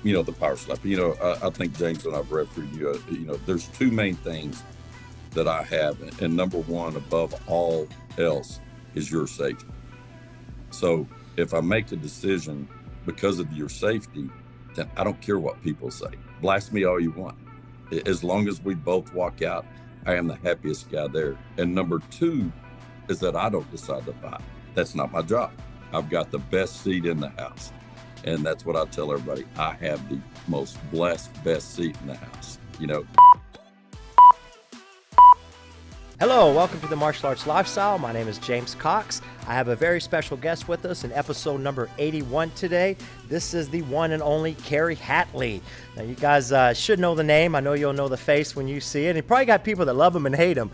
the power slap. I think, James, when I've refereed there's two main things that I have. And number one, above all else, is your safety. So if I make a decision because of your safety, then I don't care what people say. Blast me all you want. As long as we both walk out, I am the happiest guy there. And number two is that I don't decide to fight. That's not my job. I've got the best seat in the house. And that's what I tell everybody. I have the most blessed, best seat in the house. Hello, welcome to the Martial Arts Lifestyle. My name is James Cox. I have a very special guest with us in episode number 81 today. This is the one and only Kerry Hatley. Now, you guys should know the name. I know you'll know the face when you see it. And you probably got people that love him and hate him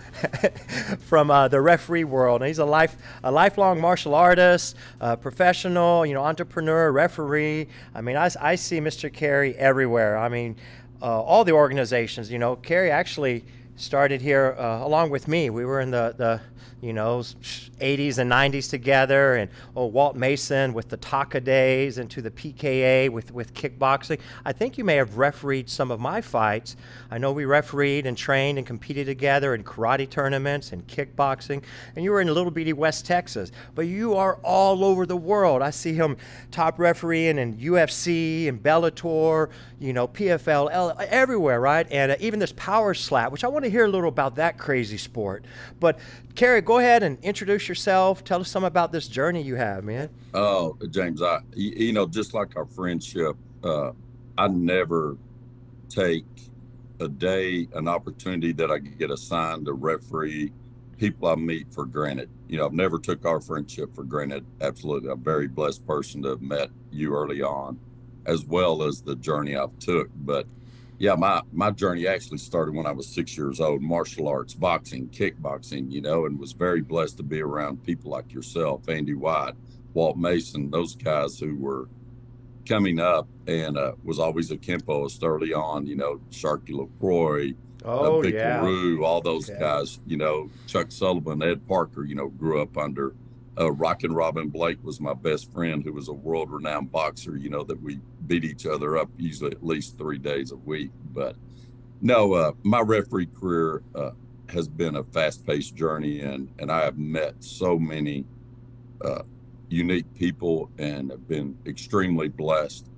from the referee world. And he's a lifelong martial artist, professional, entrepreneur, referee. I mean, I see Mr. Kerry everywhere. I mean, all the organizations. Kerry actually started here along with me. We were in the 80s and 90s together, and Walt Mason with the Taka days, into the PKA with kickboxing. I think you may have refereed some of my fights. I know we refereed and trained and competed together in karate tournaments and kickboxing, and you were in little bitty West Texas. But you are all over the world. I see him top refereeing in UFC and Bellator, PFL, everywhere, right? And even this power slap, which I want to hear a little about that crazy sport. But Kerry, go ahead and introduce yourself. Tell us some about this journey you have, man. Oh, James, just like our friendship, I never take a day, an opportunity that I get assigned to referee people I meet for granted. I've never took our friendship for granted. Absolutely. I'm a very blessed person to have met you early on, as well as the journey I've took. But yeah, my journey actually started when I was 6 years old, martial arts, boxing, kickboxing, and was very blessed to be around people like yourself, Andy White, Walt Mason, those guys who were coming up, and was always a Kempoist early on, Sharky LaCroix, Vic LaRue, all those guys, Chuck Sullivan, Ed Parker, grew up under. Rockin' Robin Blake was my best friend, who was a world-renowned boxer, that we beat each other up usually at least 3 days a week. But no, my referee career has been a fast-paced journey, and I have met so many unique people and have been extremely blessed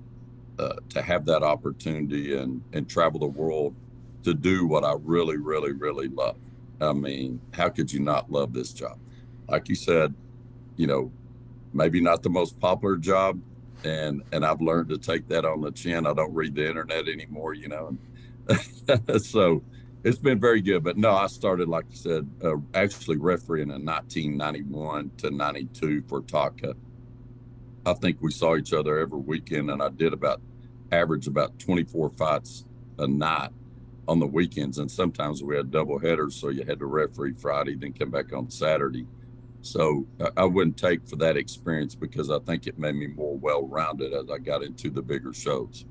to have that opportunity and travel the world to do what I really, really, really love. I mean, how could you not love this job? Like you said, maybe not the most popular job, and I've learned to take that on the chin. I don't read the internet anymore, so it's been very good. But no, I started, like you said, actually refereeing in 1991 to 92 for Taka. I think we saw each other every weekend, and I did average about 24 fights a night on the weekends, and sometimes we had double headers, so you had to referee Friday, then come back on Saturday. So I wouldn't take for that experience, because I think it made me more well-rounded as I got into the bigger shows.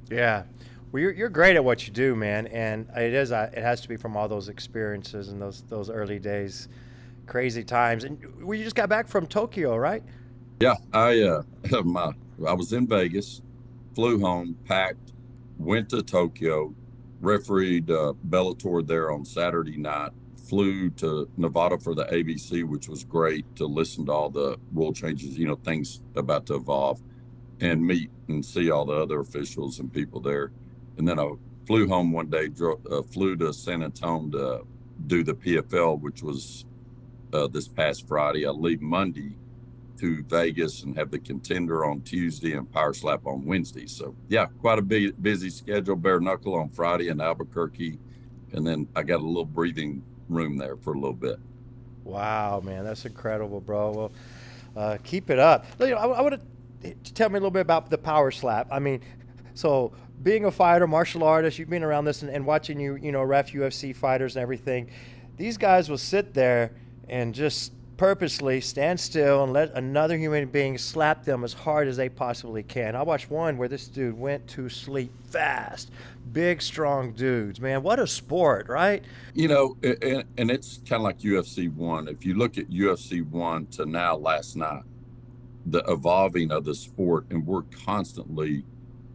Yeah. Well, you're great at what you do, man. And it has to be from all those experiences and those early days, crazy times. And you just got back from Tokyo, right? Yeah. I was in Vegas, flew home, packed, went to Tokyo, refereed Bellator there on Saturday night, flew to Nevada for the ABC, which was great to listen to all the rule changes, things about to evolve, and meet and see all the other officials and people there. And then I flew home one day, flew to San Antonio to do the PFL, which was this past Friday. I leave Monday to Vegas and have the Contender on Tuesday and Power Slap on Wednesday. So yeah, quite a busy schedule. Bare knuckle on Friday in Albuquerque, and then I got a little breathing room there for a little bit. Wow, man, that's incredible, bro. Well, keep it up. I want to tell me a little bit about the power slap. I mean, so being a fighter, martial artist, you've been around this and watching ref UFC fighters and everything. These guys will sit there and just purposely stand still and let another human being slap them as hard as they possibly can. I watched one where this dude went to sleep fast. Big, strong dudes, man. What a sport, right? And it's kind of like UFC 1. If you look at UFC 1 to now, last night, the evolving of the sport, and we're constantly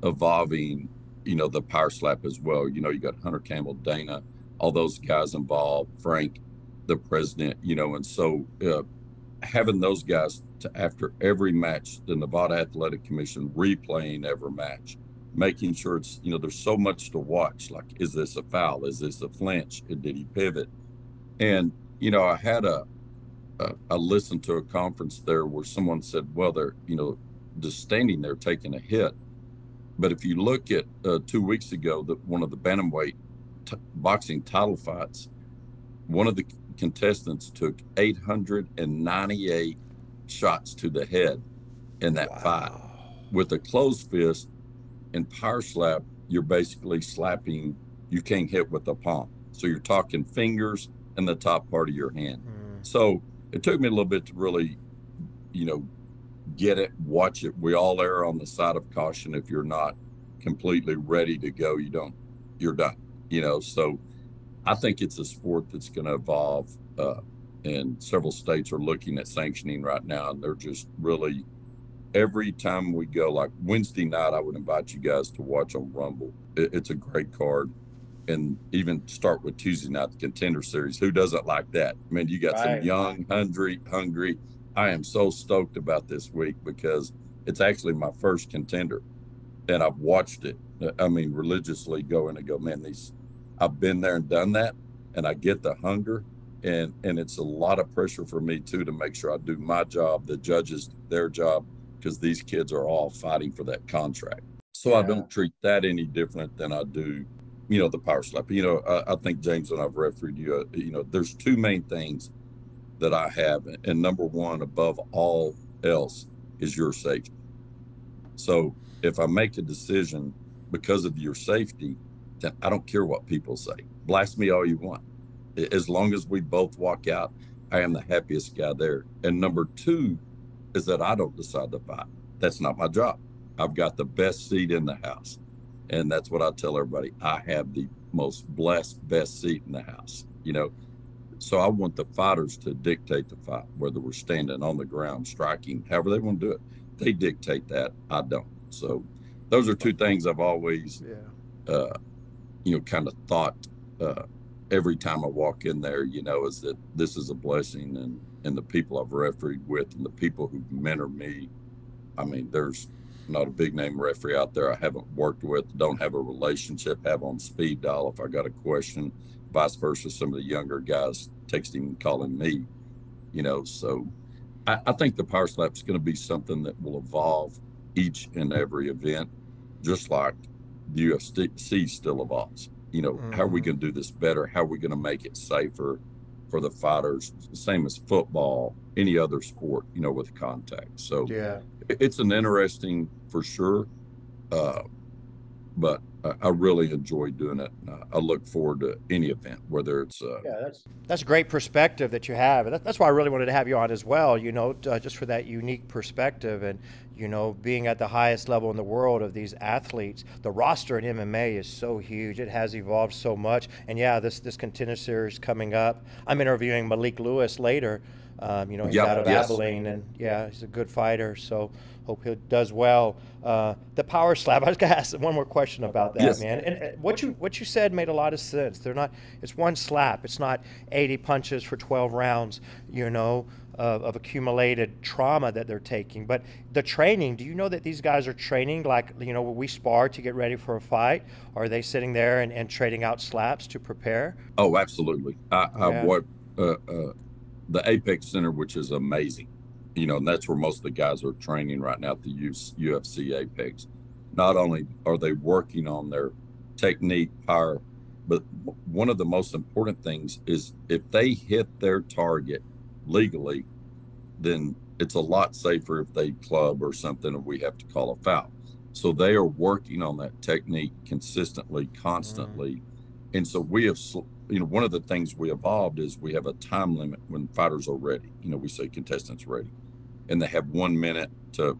evolving, the power slap as well. You got Hunter Campbell, Dana, all those guys involved, Frank, the president, and so having those guys after every match, the Nevada Athletic Commission replaying every match, making sure it's, there's so much to watch. Like, is this a foul? Is this a flinch? Did he pivot? And, I had I listened to a conference there where someone said, well, they're, just standing there taking a hit. But if you look at 2 weeks ago, one of the bantamweight boxing title fights, one of the contestants took 898 shots to the head in that fight with a closed fist. And power slap, you're basically slapping, you can't hit with the palm. So you're talking fingers and the top part of your hand. So it took me a little bit to really, get it, watch it. We all err on the side of caution. If you're not completely ready to go, you're done, so I think it's a sport that's going to evolve, and several states are looking at sanctioning right now, and they're just really, every time we go, like Wednesday night, I would invite you guys to watch on Rumble. It's a great card. And even start with Tuesday night, the Contender Series. Who doesn't like that? I mean, you got some young, hungry. I am so stoked about this week because it's actually my first contender. And I've watched it, religiously go in and go, man, I've been there and done that. And I get the hunger. And it's a lot of pressure for me, too, to make sure I do my job, the judges, their job, because these kids are all fighting for that contract. So I don't treat that any different than I do, the power slap. I think, James, when I've refereed you, there's two main things that I have. And number one, above all else, is your safety. So if I make a decision because of your safety, then I don't care what people say. Blast me all you want. As long as we both walk out, I am the happiest guy there. And number two is that I don't decide the fight. That's not my job. I've got the best seat in the house. And that's what I tell everybody. I have the most blessed, best seat in the house, So I want the fighters to dictate the fight, whether we're standing on the ground, striking, however they want to do it. They dictate that. I don't. So those are two things I've always, kind of thought every time I walk in there, is that this is a blessing. And the people I've refereed with and the people who mentor me, there's not a big name referee out there I haven't worked with, don't have a relationship, have on speed dial if I got a question, vice versa. Some of the younger guys texting and calling me, so I think the power slap is going to be something that will evolve each and every event, just like the UFC still evolves. How are we going to do this better? How are we going to make it safer for the fighters? Same as football, any other sport, with contact. So it's an interesting, for sure, but I really enjoy doing it. I look forward to any event, whether it's that's a great perspective that you have, and that's why I really wanted to have you on as well. Just for that unique perspective, and being at the highest level in the world of these athletes. The roster in MMA is so huge; it has evolved so much. And this Contender Series coming up. I'm interviewing Malik Lewis later. He's out of Abilene, and he's a good fighter. So hope he does well. The power slap. I was gonna ask one more question about that, man. And what you said made a lot of sense. They're not. It's one slap. It's not 80 punches for 12 rounds. Of accumulated trauma that they're taking. But the training. Do you know that these guys are training like we spar to get ready for a fight? Or are they sitting there and trading out slaps to prepare? Oh, absolutely. I work the Apex Center, which is amazing. And that's where most of the guys are training right now at the UFC Apex. Not only are they working on their technique, power, but one of the most important things is if they hit their target legally, then it's a lot safer if they club or something and we have to call a foul. So they are working on that technique consistently, constantly. And so we have, one of the things we evolved is we have a time limit when fighters are ready. We say contestants ready, and they have 1 minute to,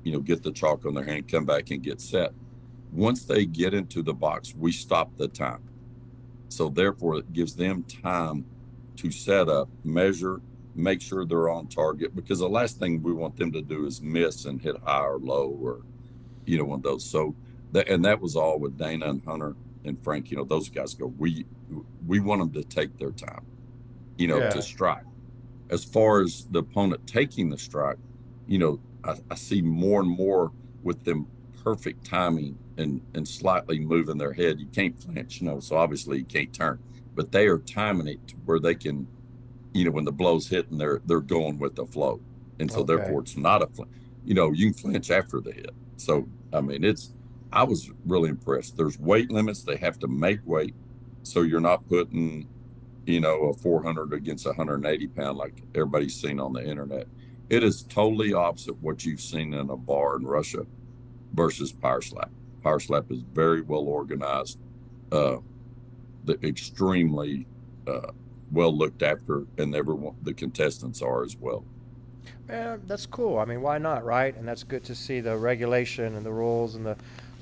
get the chalk on their hand, come back and get set. Once they get into the box, we stop the time. So therefore it gives them time to set up, measure, make sure they're on target, because the last thing we want them to do is miss and hit high or low or one of those. So that was all with Dana and Hunter and Frank. Those guys go, we want them to take their time, to Yeah. strike. As far as the opponent taking the strike, I see more and more with them perfect timing and slightly moving their head. You can't flinch, so obviously you can't turn, but they are timing it to where they can, when the blow's hitting, they're going with the flow. And so Okay. therefore it's not a flinch. You can flinch after the hit. So, I mean, I was really impressed. There's weight limits. They have to make weight. So you're not putting, a 400 against a 180 pound like everybody's seen on the internet. It is totally opposite what you've seen in a bar in Russia versus power slap. Power slap is very well organized, extremely well looked after, and everyone, the contestants are as well. Man, that's cool. I mean, why not, right? And that's good to see the regulation and the rules and the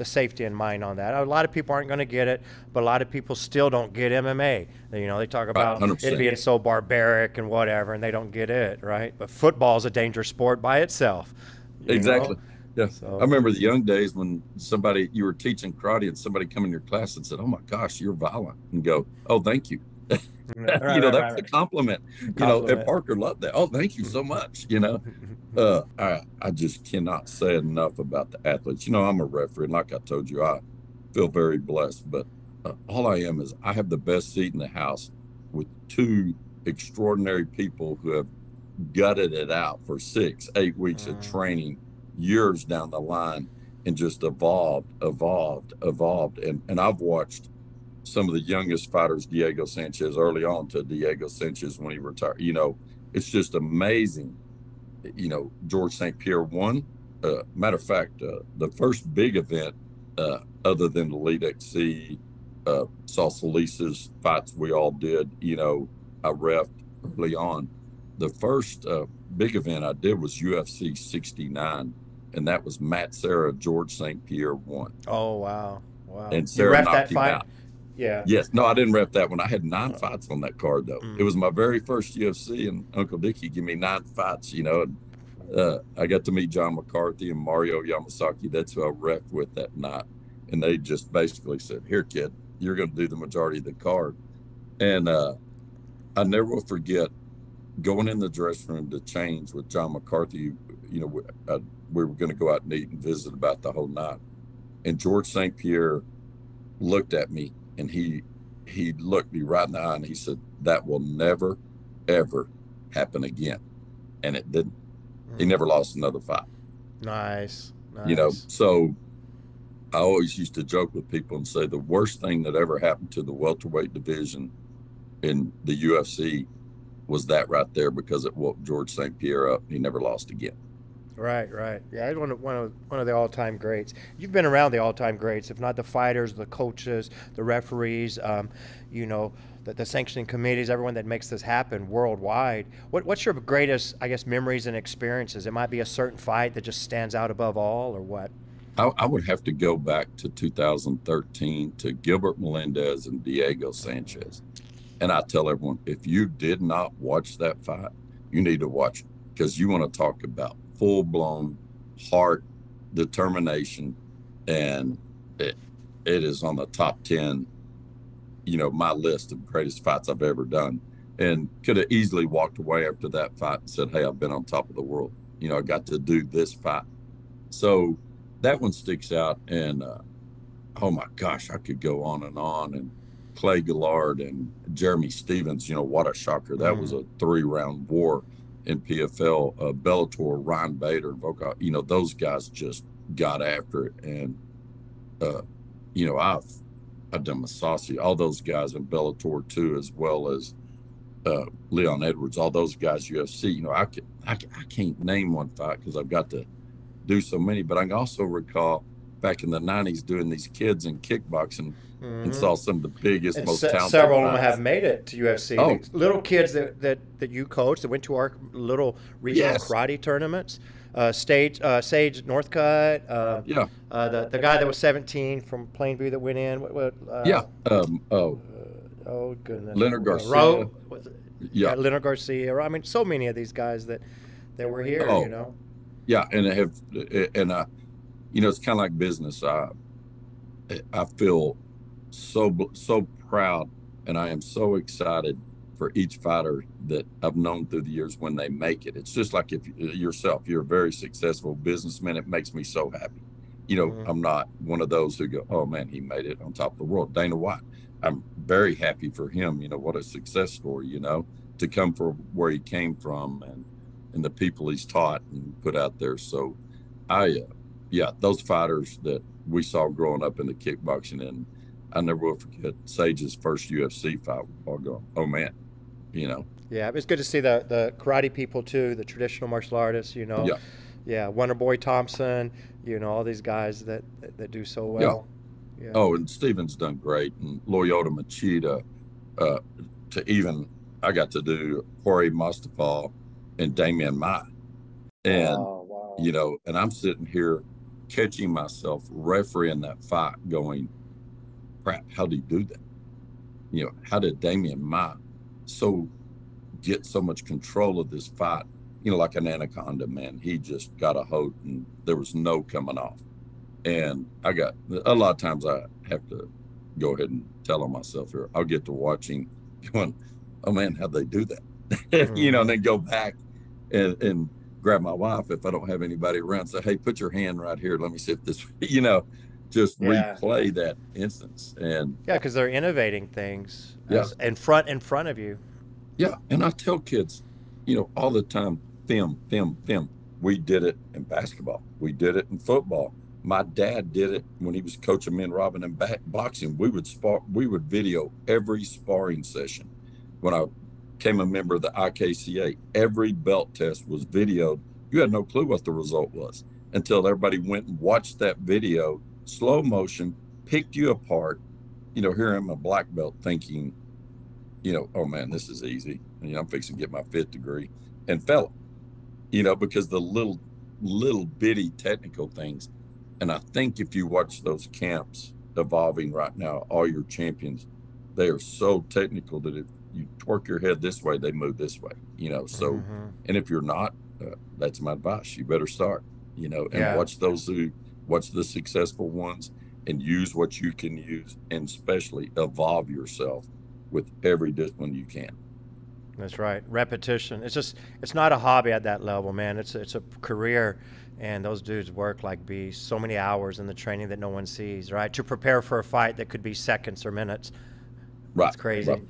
safety in mind on that. A lot of people aren't going to get it, but a lot of people still don't get MMA. They talk Right, about 100%. it being so barbaric and whatever, and they don't get it, right? But football is a dangerous sport by itself. Exactly. Yeah. So I remember the young days when you were teaching karate and somebody come in your class and said, "Oh my gosh, you're violent," and go, "Oh, thank you." right, That was a right. compliment. And Compliment. Parker loved that. "Oh, thank you so much." I just cannot say enough about the athletes. I'm a referee, and like I told you, I feel very blessed. But all I am is I have the best seat in the house with two extraordinary people who have gutted it out for 6-8 weeks of training, years down the line, and just evolved. And I've watched some of the youngest fighters, Diego Sanchez, early on to Diego Sanchez when he retired. It's just amazing. George St. Pierre won. Matter of fact, the first big event, other than the Elite XC, Salsalisa's fights we all did, I reffed early on. The first big event I did was UFC 69, and that was Matt Serra, George St. Pierre won. Oh, wow. And You Serra ref that knocked him fight? out. Yeah. Yes. No, I didn't ref that one. I had 9 fights on that card, though. It was my very first UFC, and Uncle Dickie gave me 9 fights, and I got to meet John McCarthy and Mario Yamasaki. That's who I ref with that night. And they just basically said, "Here, kid, you're going to do the majority of the card." And I never will forget going in the dressing room to change with John McCarthy. We were going to go out and eat and visit about the whole night. And George St. Pierre looked at me, and he looked me right in the eye, and he said, "That will never, ever happen again." And it didn't. He never lost another fight. Nice. So I always used to joke with people and say the worst thing that ever happened to the welterweight division in the UFC was that right there, because it woke George St. Pierre up. He never lost again. Right. Yeah, he's one of the all-time greats. You've been around the all-time greats, if not the fighters, the coaches, the referees, the sanctioning committees, everyone that makes this happen worldwide. What's your greatest, I guess, memories and experiences? It might be a certain fight that just stands out above all, or what? I would have to go back to 2013 to Gilbert Melendez and Diego Sanchez. And I tell everyone, if you did not watch that fight, you need to watch it, because you want to talk about full-blown heart, determination, and it is on the top 10, my list of greatest fights I've ever done. And could have easily walked away after that fight and said, "Hey, I've been on top of the world. I got to do this fight." So that one sticks out. And oh my gosh, I could go on. And Clay Gillard and Jeremy Stevens, what a shocker. That was a 3-round war in PFL. Bellator, Ryan Bader, Volkov, those guys just got after it. And I've done Masasi, all those guys in Bellator too, as well as Leon Edwards, all those guys UFC. I can't name one fight because I've got to do so many, but I can also recall back in the 90s doing these kids in kickboxing and saw some of the biggest, And most talented several of them fighters. have made it to UFC. Oh. Little kids that you coached that went to our little regional Yes. karate tournaments. Sage Northcutt. The guy that was 17 from Plainview that went in. Oh goodness. Leonard Garcia. Leonard Garcia. I mean, so many of these guys that were here. Yeah, and It's kind of like business. I feel so proud, and I am so excited for each fighter that I've known through the years when they make it. It's just like if yourself, you're a very successful businessman. It makes me so happy. Hmm. I'm not one of those who go, "Oh man, he made it on top of the world." Dana White, I'm very happy for him. What a success story. To come from where he came from and the people he's taught and put out there. So, yeah, those fighters that we saw growing up in the kickboxing, and I never will forget Sage's first UFC fight. I'll go, oh man, you know, Yeah, it's good to see the karate people too, the traditional martial artists. yeah, Yeah, Wonder Boy Thompson. All these guys that do so yeah. well. Yeah. Oh, and Steven's done great, and Loyota Machida, uh, to even I got to do Jorge Mustafa and Damian Maya, and Oh, wow. and I'm sitting here catching myself refereeing that fight, going, crap, how did he do that? How did Damian Maya so get so much control of this fight? Like an anaconda, man. He just got a hold, and there was no coming off. And I got a lot of times I have to go ahead and tell on myself here. I'll get to watching, going, oh man, how'd they do that? And Hmm. then go back and grab my wife if I don't have anybody around. Say, hey, put your hand right here. Let me see if this, just Yeah. replay that instance. And Yeah, because they're innovating things yeah, as in front of you. yeah. And I tell kids, all the time, film. We did it in basketball. We did it in football. My dad did it when he was coaching me and Robin in boxing. We would spar. We would video every sparring session. When I became a member of the IKCA, every belt test was videoed. You had no clue what the result was until everybody went and watched that video, slow motion, picked you apart. Here I'm a black belt thinking, oh man, this is easy. I'm fixing to get my fifth degree and fell, because the little bitty technical things. And I think if you watch those camps evolving right now, all your champions, they are so technical that if you twerk your head this way, they move this way. So, Hmm. and if you're not, that's my advice. You better start, and Yeah. watch the successful ones and use what you can use, and especially evolve yourself with every discipline you can. That's right. Repetition. It's not a hobby at that level, man. It's a career, and those dudes work like bees. So many hours in the training that no one sees, right? To prepare for a fight that could be seconds or minutes. Right, It's crazy. right.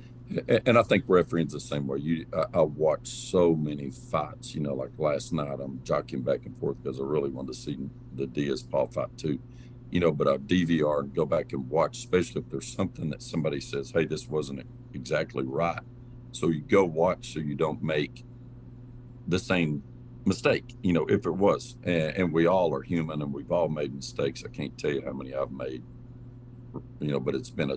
And I think refereeing's the same way. I watch so many fights. Like last night, I'm jockeying back and forth because I really wanted to see the Diaz Paul fight too. But I DVR and go back and watch, especially if there's something that somebody says, "Hey, this wasn't exactly right." So you go watch so you don't make the same mistake. If it was, and we all are human, and we've all made mistakes. I can't tell you how many I've made, but it's been a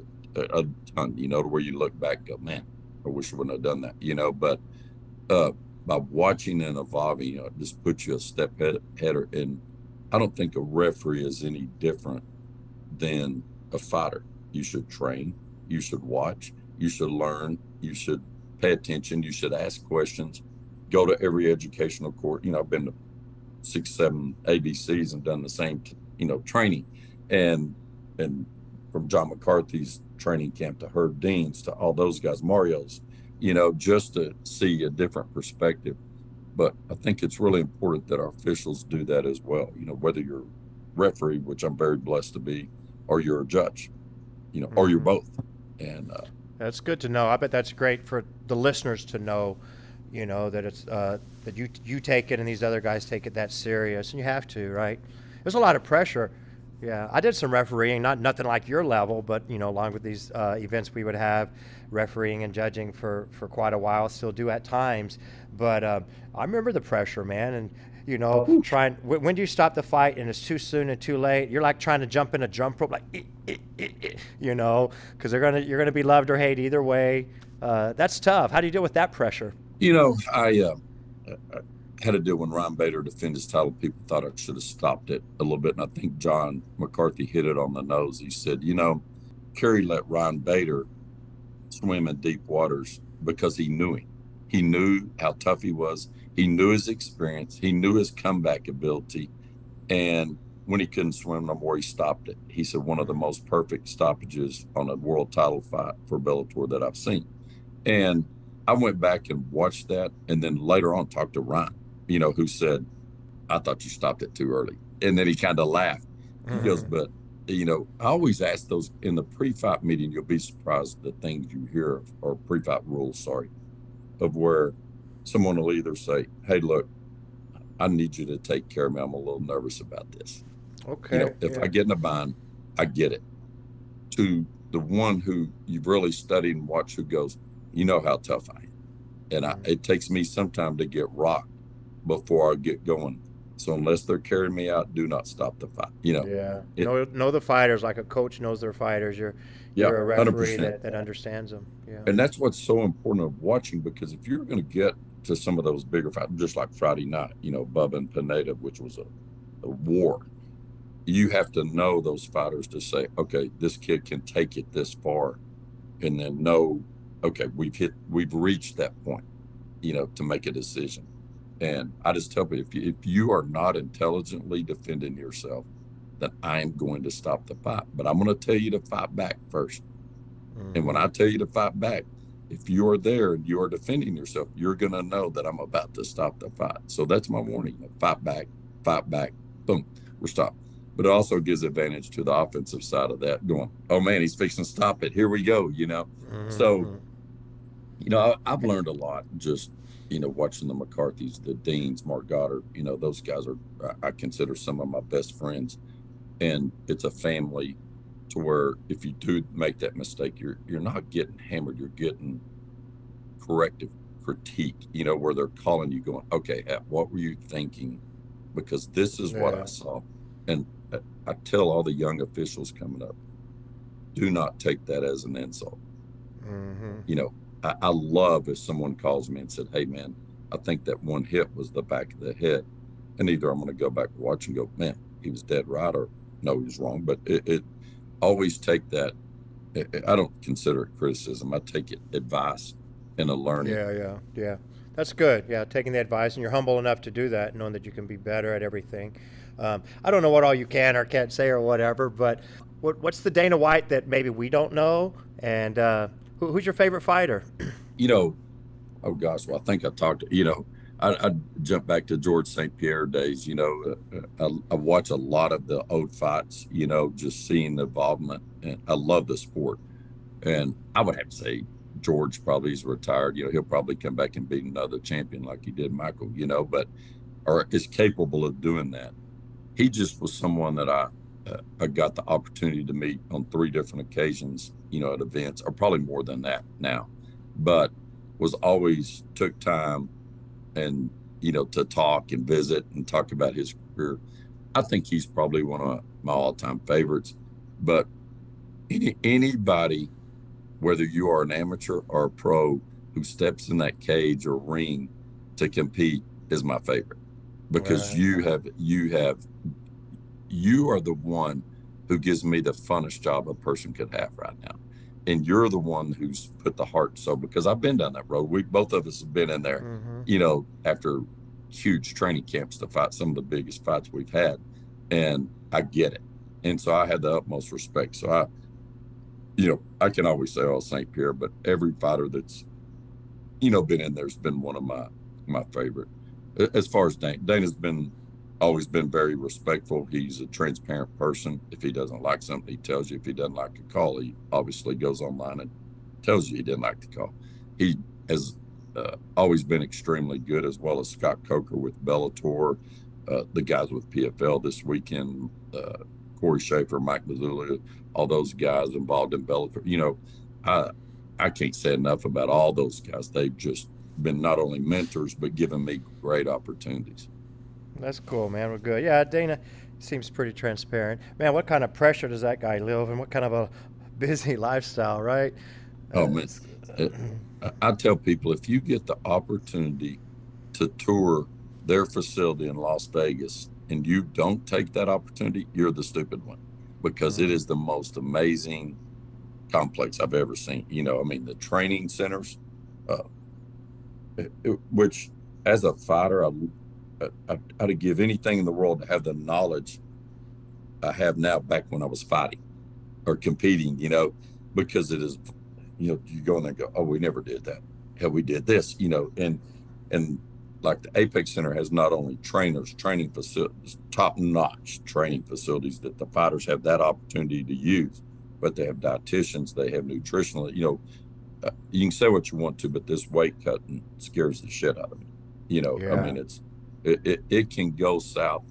ton, to where you look back, go, man, I wish I wouldn't have done that, but uh, by watching and evolving, it just puts you a step header. And I don't think a referee is any different than a fighter. You should train, you should watch, you should learn, you should pay attention, you should ask questions, go to every educational course. I've been to 6, 7 ABCs and done the same, training, and from John McCarthy's training camp to Herb Dean's to all those guys, Mario's, just to see a different perspective. But I think it's really important that our officials do that as well. Whether you're a referee, which I'm very blessed to be, or you're a judge, or you're Hmm. both. And That's good to know. I bet that's great for the listeners to know. That it's that you take it and these other guys take it that serious, and you have to, right? There's a lot of pressure. Yeah, I did some refereeing, nothing like your level, but along with these events we would have, refereeing and judging for quite a while. Still do at times, but I remember the pressure, man. And trying when do you stop the fight and it's too soon and too late? You're like trying to jump in a jump rope, like because you're gonna be loved or hate either way. That's tough. How do you deal with that pressure? I had to do when Ryan Bader defended his title. People thought I should have stopped it a little bit. And I think John McCarthy hit it on the nose. He said, Kerry let Ryan Bader swim in deep waters because he knew him. He knew how tough he was. He knew his experience. He knew his comeback ability. And when he couldn't swim no more, he stopped it. He said one of the most perfect stoppages on a world title fight for Bellator that I've seen. And I went back and watched that, and then later on talked to Ryan, who said, I thought you stopped it too early. And then he kind of laughed. He goes, but, I always ask those in the pre-fight meeting, you'll be surprised the things you hear, or pre-fight rules, sorry, of where someone will either say, hey, look, I need you to take care of me. I'm a little nervous about this. Okay. If I get in a bind, I get it. To the one who you've really studied and watched, who goes, you know how tough I am. And it takes me some time to get rocked before I get going. So unless they're carrying me out, do not stop the fight. Yeah. Know the fighters like a coach knows their fighters. You're a referee 100%. that understands them. Yeah. And that's what's so important of watching, because if you're going to get to some of those bigger fights, just like Friday night, Bubba and Pineda, which was a war, you have to know those fighters to say, okay, this kid can take it this far, and then know, okay, we've reached that point, to make a decision. And I just tell people, if you are not intelligently defending yourself, then I am going to stop the fight. But I'm going to tell you to fight back first. And when I tell you to fight back, if you are there and you are defending yourself, you're going to know that I'm about to stop the fight. So that's my warning. Fight back, boom, we're stopped. But it also gives advantage to the offensive side of that, going, oh, man, he's fixing to stop it. Here we go, So, I've learned a lot just, watching the McCarthys, the Deans, Mark Goddard, those guys I consider some of my best friends. And it's a family to where if you do make that mistake, you're not getting hammered. You're getting corrective critique, where they're calling you going, okay, what were you thinking? Because this is what I saw. And I tell all the young officials coming up, do not take that as an insult. I love if someone calls me and said, hey, man, I think that one hit was the back of the head. And either I'm going to go back and watch and go, man, he was dead right, or no, he was wrong. But it always take that. I don't consider it criticism. I take it advice and a learning. Yeah. That's good. Yeah, taking the advice, and you're humble enough to do that, knowing that you can be better at everything. I don't know what all you can or can't say or whatever, but what's the Dana White that maybe we don't know? And who's your favorite fighter? Oh gosh, well, I think I talked to, I jump back to George St. Pierre days. I watch a lot of the old fights, just seeing the involvement, and I love the sport. And I would have to say George probably is retired. He'll probably come back and beat another champion like he did Michael, or is capable of doing that. He just was someone that I got the opportunity to meet on 3 different occasions, at events, or probably more than that now, but was always took time and, to talk and visit and talk about his career. I think he's probably one of my all-time favorites. But anybody, whether you are an amateur or a pro, who steps in that cage or ring to compete is my favorite, because you are the one who gives me the funnest job a person could have right now. And you're the one who's put the heart. So, because I've been down that road, both of us have been in there, after huge training camps to fight some of the biggest fights we've had. And I get it. And so I had the utmost respect. So I can always say, oh, St. Pierre, but every fighter that's, been in there's been one of my favorite. As far as Dana's always been very respectful. He's a transparent person. If he doesn't like something, he tells you. If he doesn't like a call, he obviously goes online and tells you he didn't like the call. He has always been extremely good, as well as Scott Coker with Bellator, the guys with PFL this weekend, Corey Schaefer, Mike Mazzulli, all those guys involved in Bellator. I can't say enough about all those guys. They've just been not only mentors, but given me great opportunities. That's cool, man. We're good. Yeah, Dana seems pretty transparent. Man, what kind of pressure does that guy live in? What kind of a busy lifestyle, right? Oh, man. I tell people, if you get the opportunity to tour their facility in Las Vegas and you don't take that opportunity, you're the stupid one, because it is the most amazing complex I've ever seen. The training centers, which as a fighter, I'd give anything in the world to have the knowledge I have now back when I was fighting or competing, because it is, you go in there and go, oh, we never did that. Hell, we did this, and like the Apex Center has not only trainers, training facilities, top-notch training facilities that the fighters have that opportunity to use, but they have dietitians, they have nutritional, you can say what you want to, but this weight cutting scares the shit out of me. I Yeah. mean, it can go south.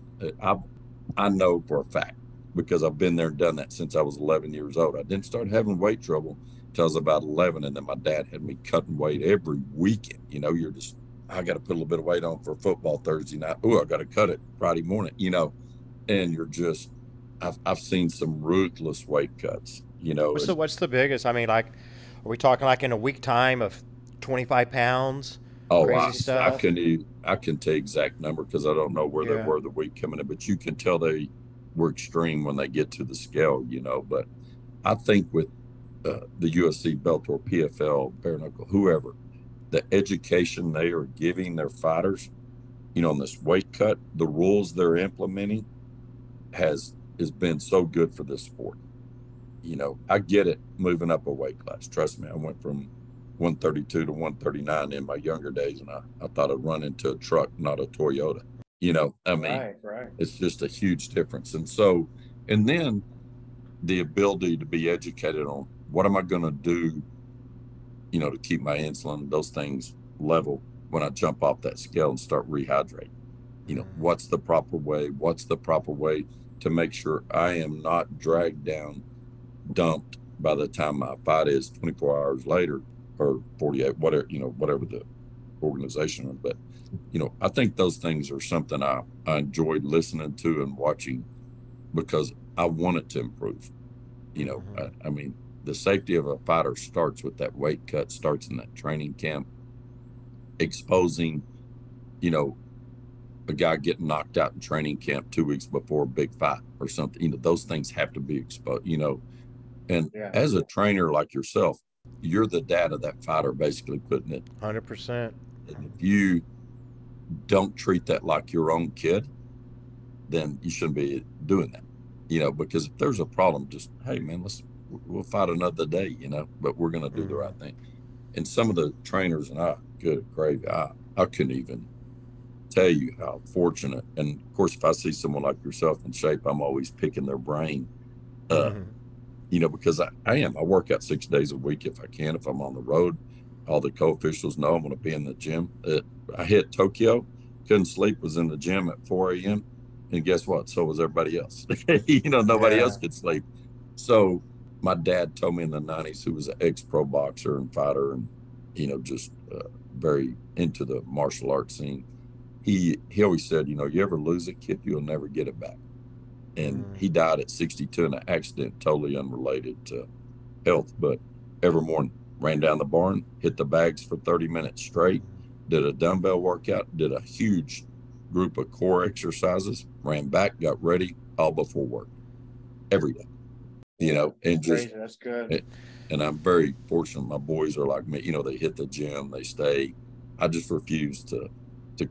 I know for a fact because I've been there and done that since I was 11 years old. I didn't start having weight trouble till I was about 11, and then my dad had me cutting weight every weekend. You're just, I got to put a little bit of weight on for football Thursday night. Oh, I got to cut it Friday morning. And you're just, I've seen some ruthless weight cuts. What's the biggest? I mean, like, are we talking like in a week time of 25 pounds? Oh, Crazy I stuff. can tell you exact number because I don't know where they Yeah. were the week coming in, but you can tell they were extreme when they get to the scale. But I think with the UFC belt or PFL, bare knuckle, whoever, the education they are giving their fighters, on this weight cut, the rules they're implementing has been so good for this sport. I get it moving up a weight class. Trust me, I went from 132 to 139 in my younger days, and I thought I'd run into a truck, not a Toyota. I mean, Right, right. it's just a huge difference. And then the ability to be educated on what am I going to do, to keep my insulin, those things level when I jump off that scale and start rehydrating. What's the proper way? What's the proper way to make sure I am not dragged down, dumped by the time my fight is 24 hours later or 48, whatever the organization is. But, I think those things are something I enjoyed listening to and watching because I want it to improve. I mean, the safety of a fighter starts with that weight cut, starts in that training camp, exposing, a guy getting knocked out in training camp 2 weeks before a big fight or something. Those things have to be exposed, and Yeah. as a trainer like yourself, you're the dad of that fighter, basically putting it. 100%. And if you don't treat that like your own kid, then you shouldn't be doing that, because if there's a problem, just, hey man, we'll fight another day, but we're going to do the right thing. And some of the trainers, and good gravy, I couldn't even tell you how fortunate. And of course, if I see someone like yourself in shape, I'm always picking their brain, because I work out 6 days a week if I can. If I'm on the road, all the co-officials know I'm going to be in the gym. I hit Tokyo, couldn't sleep, was in the gym at 4 a.m. And guess what? So was everybody else. Nobody else could sleep. So my dad told me in the 90s, who was an ex-pro boxer and fighter and, just very into the martial arts scene. He always said, you ever lose a kid, you'll never get it back. And he died at 62 in an accident, totally unrelated to health. But every morning, ran down the barn, hit the bags for 30 minutes straight, did a dumbbell workout, did a huge group of core exercises, ran back, got ready, all before work, every day. And just, Crazy. That's good. and I'm very fortunate. My boys are like me, they hit the gym, they stay. I just refuse to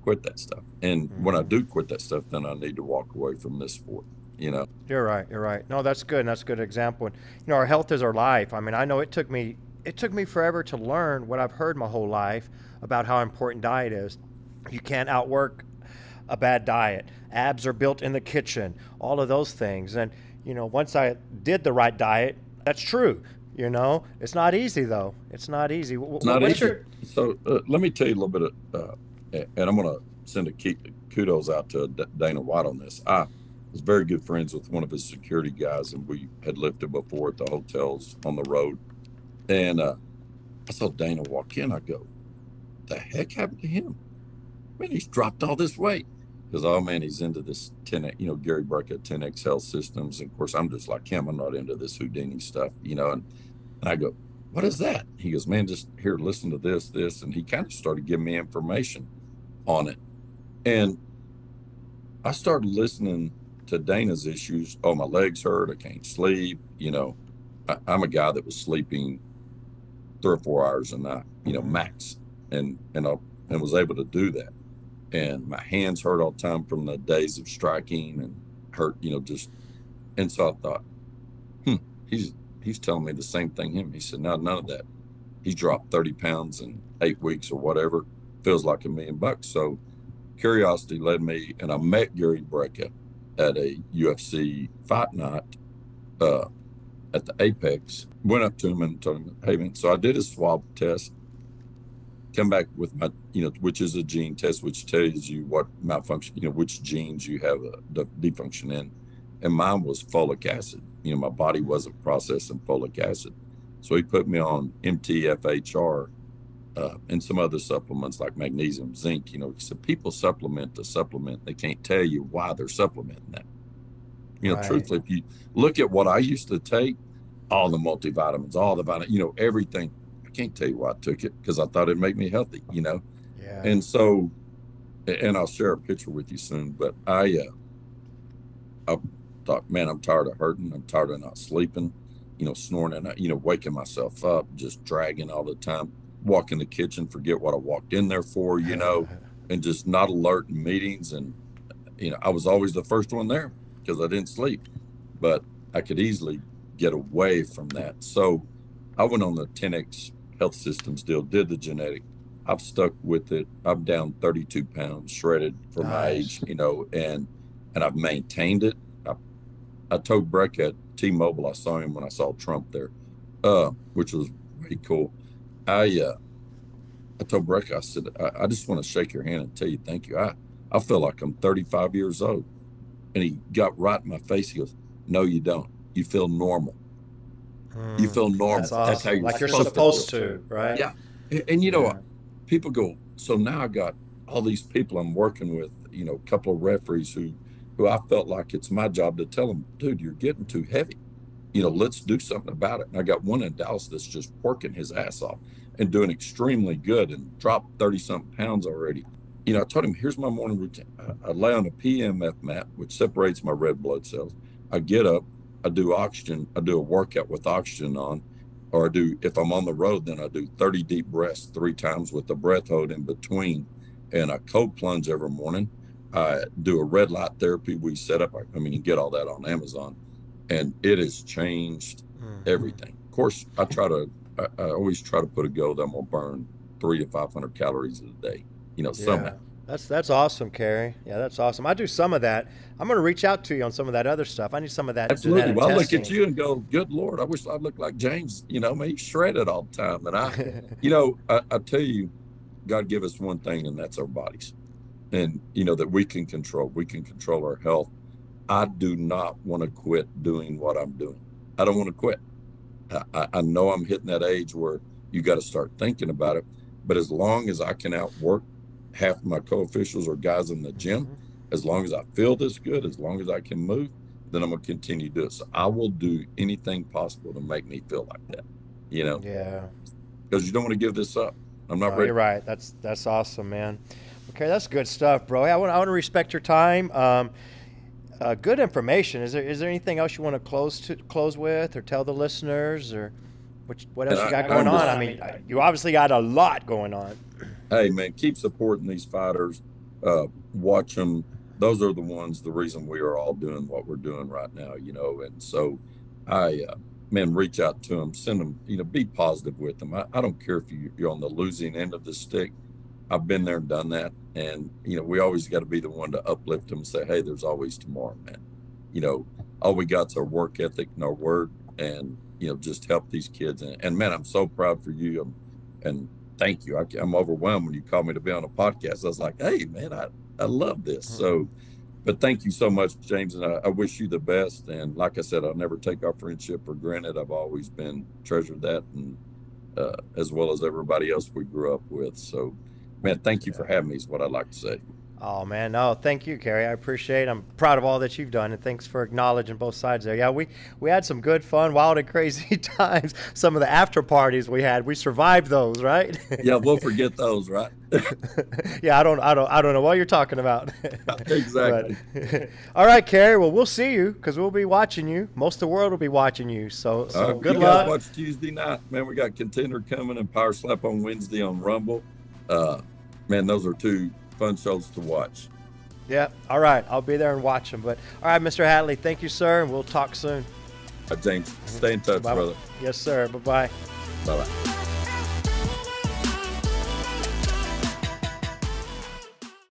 quit that stuff. And when I do quit that stuff, then I need to walk away from this sport. You're right. You're right. No, that's good. And that's a good example. And, our health is our life. I mean, I know it took me forever to learn what I've heard my whole life about how important diet is. You can't outwork a bad diet. Abs are built in the kitchen. All of those things. And, once I did the right diet, that's true. It's not easy though. It's not easy. It's not easy. So let me tell you a little bit of, and I'm going to send a kudos out to Dana White on this. I was very good friends with one of his security guys, and we had lifted before at the hotels on the road. And I saw Dana walk in. I go, the heck happened to him? I mean, he's dropped all this weight. Because, oh man, he's into this 10, Gary Brackett 10X Health Systems. And of course, I'm just like him. I'm not into this Houdini stuff, and I go, what is that? He goes, man, just here, listen to this. And he kind of started giving me information on it. And I started listening to Dana's issues. Oh, my legs hurt. I can't sleep. I'm a guy that was sleeping 3 or 4 hours a night, max. And was able to do that. And my hands hurt all the time from the days of striking and hurt, just And so I thought, hmm, he's telling me the same thing him. He said, no, none of that. He dropped 30 pounds in 8 weeks or whatever. Feels like $1 million. So curiosity led me, and I met Gary Brecka at a UFC fight night at the Apex. Went up to him and told him, hey, man, so I did a swab test, come back with my, which is a gene test, which tells you what malfunction, which genes you have a defunction in. And mine was folic acid. My body wasn't processing folic acid. So he put me on MTFHR and some other supplements like magnesium, zinc. He said people supplement to supplement. They can't tell you why they're supplementing that. Right. Truthfully, if you look at what I used to take, all the multivitamins, all the vitamins, everything, I can't tell you why I took it because I thought it'd make me healthy, Yeah. And so, and I'll share a picture with you soon, but I thought, man, I'm tired of hurting. I'm tired of not sleeping, snoring and, waking myself up, just dragging all the time, walk in the kitchen, forget what I walked in there for, and just not alert in meetings. And, I was always the first one there because I didn't sleep, but I could easily get away from that. So I went on the 10X health systems deal, did the genetic. I've stuck with it. I'm down 32 pounds, shredded for my age, and I've maintained it. I told Breck at T-Mobile, I saw him when I saw Trump there, which was very cool. I told Breck, I said, I just want to shake your hand and tell you thank you. I feel like I'm 35 years old. And he got right in my face. He goes, no, you don't. You feel normal. You feel normal. That's awesome. That's how like you're supposed to, right? Yeah. And people go, so now I got all these people I'm working with, a couple of referees who I felt like it's my job to tell them, dude, you're getting too heavy. Let's do something about it. And I got one in Dallas that's just working his ass off and doing extremely good and dropped 30-something pounds already. I told him, here's my morning routine. I lay on a PMF mat, which separates my red blood cells. I get up, I do oxygen. I do a workout with oxygen on, or if I'm on the road, then I do 30 deep breaths 3 times with the breath hold in between, and I cold plunge every morning. I do a red light therapy we set up. You can get all that on Amazon, and it has changed everything. Of course, I always try to put a goal that I'm going to burn 300 to 500 calories a day. Somehow. That's awesome, Kerry. Yeah, that's awesome. I do some of that. I'm going to reach out to you on some of that other stuff. I need some of that. Absolutely. Well, I look at you and go, good Lord, I wish I looked like James. He's shredded all the time. And I tell you, God give us one thing, and that's our bodies. And, that we can control. We can control our health. I do not want to quit doing what I'm doing. I don't want to quit. I know I'm hitting that age where you got to start thinking about it. But as long as I can outwork half of my co-officials or guys in the gym, as long as I feel this good, as long as I can move, then I'm going to continue to do it. So I will do anything possible to make me feel like that, Yeah. Because you don't want to give this up. I'm not ready. You're right. That's awesome, man. Okay, that's good stuff, bro. I want to respect your time. Good information. Is there anything else you want to close with or tell the listeners, or what else you got going on? You obviously got a lot going on. Hey, man, keep supporting these fighters. Watch them. Those are the reason we are all doing what we're doing right now, And so reach out to them, send them, be positive with them. I don't care if you're on the losing end of the stick. I've been there and done that. And, we always got to be the one to uplift them and say, hey, there's always tomorrow, man. All we got's our work ethic and our word, and, just help these kids. And man, I'm so proud for you. And thank you. I'm overwhelmed when you called me to be on a podcast. I was like, hey, man, I love this. So, but thank you so much, James. And I wish you the best. And like I said, I'll never take our friendship for granted. I've always treasured that, and as well as everybody else we grew up with. So, man, thank you for having me is what I'd like to say. Oh, man. No, thank you, Kerry. I appreciate it. I'm proud of all that you've done, and thanks for acknowledging both sides there. Yeah, we had some good, fun, wild, and crazy times. Some of the after parties we had, we survived those, right? Yeah, we'll forget those, right? Yeah, I don't know what you're talking about. Exactly. But, all right, Kerry. Well, we'll see you because we'll be watching you. Most of the world will be watching you. So good luck. Watch Tuesday night, man. We got Contender coming and Power Slap on Wednesday on Rumble. Man, those are 2 fun shows to watch. Yeah. All right. I'll be there and watch them. But all right, Mr. Hatley, thank you, sir, and we'll talk soon. James, stay in touch, Bye-bye. brother. Yes, sir. Bye-bye. Bye-bye.